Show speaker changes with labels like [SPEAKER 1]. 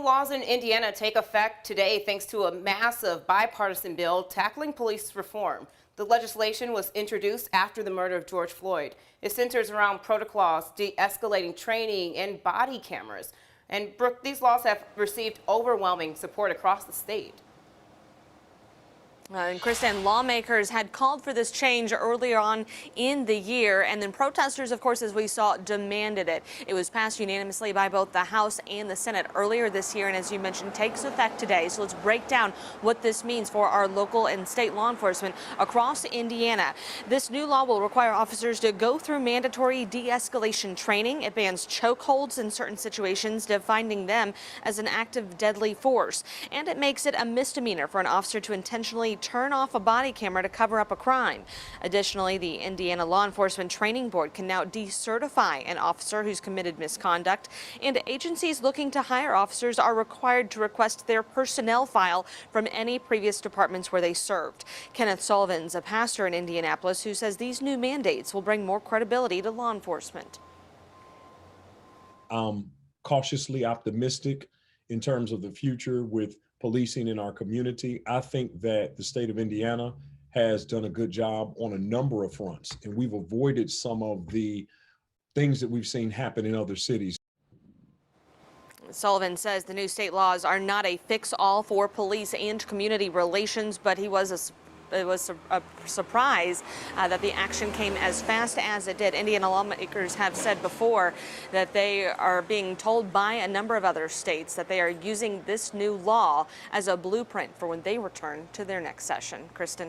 [SPEAKER 1] laws in Indiana take effect today thanks to a massive bipartisan bill tackling police reform. The legislation was introduced after the murder of George Floyd. It centers around protocols, de-escalating training, and body cameras. And Brooke, these laws have received overwhelming support across the state.
[SPEAKER 2] And Kristen, lawmakers had called for this change earlier on in the year, and then protesters, of course, as we saw, demanded it. It was passed unanimously by both the House and the Senate earlier this year, and as you mentioned, takes effect today. So let's break down what this means for our local and state law enforcement across Indiana. This new law will require officers to go through mandatory de-escalation training. It bans chokeholds in certain situations, defining them as an act of deadly force. And it makes it a misdemeanor for an officer to intentionally turn off a body camera to cover up a crime. Additionally, the Indiana Law Enforcement Training Board can now decertify an officer who's committed misconduct, and agencies looking to hire officers are required to request their personnel file from any previous departments where they served. Kenneth Sullivan's a pastor in Indianapolis who says these new mandates will bring more credibility to law enforcement.
[SPEAKER 3] I'm cautiously optimistic in terms of the future with policing in our community. I think that the state of Indiana has done a good job on a number of fronts, and we've avoided some of the things that we've seen happen in other cities.
[SPEAKER 2] Sullivan says the new state laws are not a fix-all for police and community relations, but it was a surprise that the action came as fast as it did. Indiana lawmakers have said before that they are being told by a number of other states that they are using this new law as a blueprint for when they return to their next session. Kristen.